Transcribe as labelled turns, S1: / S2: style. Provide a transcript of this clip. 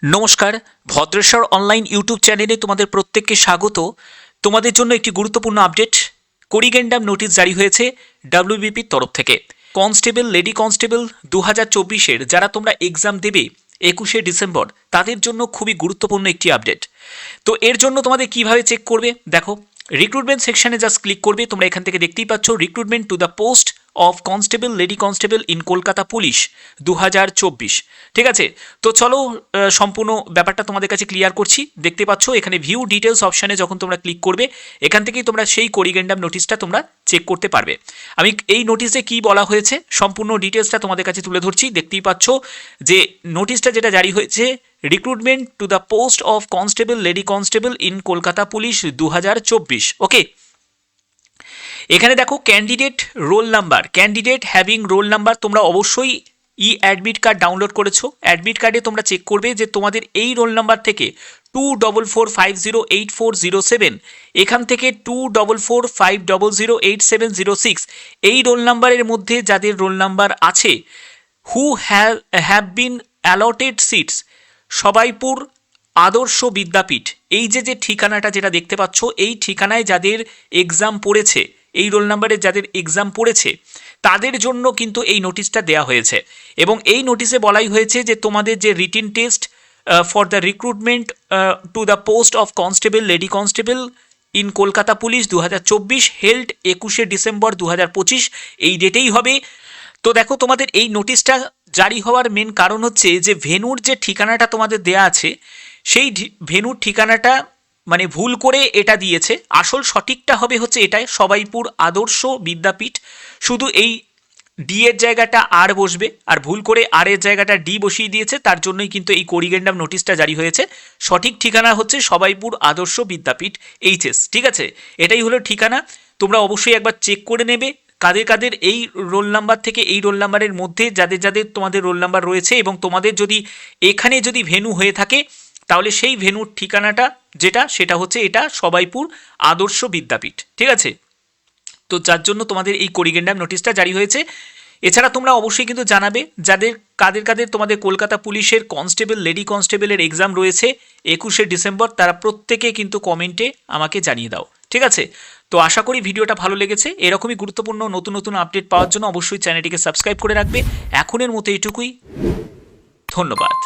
S1: নমস্কার, Bhadreswar online YouTube চ্যানেলে তোমাদের প্রত্যেককে স্বাগত। তোমাদের জন্য একটি গুরুত্বপূর্ণ আপডেট। করিগেন্ডাম নোটিশ জারি হয়েছে ডাব্লিউবিপির তরফ থেকে। কনস্টেবল, লেডি কনস্টেবল 2024-এর যারা তোমরা এক্সাম দেবে 21শে ডিসেম্বর, তাদের জন্য খুবই গুরুত্বপূর্ণ একটি আপডেট। তো এর জন্য তোমাদের কিভাবে চেক করবে দেখো, রিক্রুটমেন্ট সেকশনে জাস্ট ক্লিক করবে। তোমরা এখান থেকে দেখতেই পাচ্ছ recruitment to the post of constable, lady constable in Kolkata police 2024। ঠিক আছে, তো চলো সম্পূর্ণ ব্যাপারটা তোমাদের কাছে ক্লিয়ার করছি। দেখতে পাচ্ছ এখানে ভিউ ডিটেলস অপশানে যখন তোমরা ক্লিক করবে, এখান থেকেই তোমরা সেই করিগেন্ডাম নোটিশটা তোমরা চেক করতে পারবে। আমি এই নোটিশে কি বলা হয়েছে সম্পূর্ণ ডিটেলসটা তোমাদের কাছে তুলে ধরছি। দেখতেই পাচ্ছ যে নোটিশটা যেটা জারি হয়েছে, recruitment to the post of constable, lady constable in Kolkata police 2024। ওকে, এখানে দেখো candidate roll number, candidate having roll number. তোমরা অবশ্যই অ্যাডমিট কার্ড ডাউনলোড করেছো। অ্যাডমিট কার্ডে তোমরা চেক করবে যে তোমাদের এই রোল নাম্বার থেকে 2445084007, এখান থেকে 2445008706, এই রোল নাম্বারের মধ্যে যাদের রোল নাম্বার আছে, who have been allotted seats Sabaipur Adarsha Vidyapith, এই যে ঠিকানাটা যেটা দেখতে পাচ্ছ, এই ঠিকানায় যাদের এক্সাম পড়েছে, এই রোল নাম্বারে যাদের এক্সাম পড়েছে, তাদের জন্য কিন্তু এই নোটিশটা দেওয়া হয়েছে। এবং এই নোটিশে বলাই হয়েছে যে তোমাদের যে written test for the recruitment to the post of constable, lady constable in Kolkata police 2024 held 21শে ডিসেম্বর 2025, এই ডেটেই হবে। তো দেখো, তোমাদের এই নোটিশটা জারি হওয়ার মেন কারণ হচ্ছে যে ভেন্যুর যে ঠিকানাটা তোমাদের দেয়া আছে, সেই ভেন্যুর ঠিকানাটা মানে ভুল করে এটা দিয়েছে। আসল সঠিকটা হবে হচ্ছে এটাই, সবাইপুর আদর্শ বিদ্যাপীঠ। শুধু এই ডি এর জায়গাটা আর বসবে, আর ভুল করে আর এর জায়গাটা ডি বসিয়ে দিয়েছে, তার জন্যই কিন্তু এই করিগেন্ডাম নোটিশটা জারি হয়েছে। সঠিক ঠিকানা হচ্ছে সবাইপুর আদর্শ বিদ্যাপীঠ এইচএস। ঠিক আছে, এটাই হলো ঠিকানা। তোমরা অবশ্যই একবার চেক করে নেবে কাদের কাদের এই রোল নাম্বার থেকে, এই রোল নাম্বারের মধ্যে যাদের যাদের তোমাদের রোল নাম্বার রয়েছে, এবং তোমাদের যদি এখানে যদি ভেন্যু হয়ে থাকে, তাহলে সেই ভেন্যুর ঠিকানাটা যেটা, সেটা হচ্ছে এটা সবাইপুর আদর্শ বিদ্যাপীঠ। ঠিক আছে, তো যার জন্য তোমাদের এই করিগেন্ডাম নোটিশটা জারি হয়েছে। এছাড়া তোমরা অবশ্যই কিন্তু জানাবে যাদের কাদের কাদের তোমাদের কলকাতা পুলিশের কনস্টেবল, লেডি কনস্টেবলের এক্সাম রয়েছে 21শে ডিসেম্বর, তারা প্রত্যেকে কিন্তু কমেন্টে আমাকে জানিয়ে দাও। ঠিক আছে, তো আশা করি ভিডিওটা ভালো লেগেছে। এরকমই গুরুত্বপূর্ণ নতুন নতুন আপডেট পাওয়ার জন্য অবশ্যই চ্যানেলটিকে সাবস্ক্রাইব করে রাখবে। এখনের মতো এইটুকুই, ধন্যবাদ।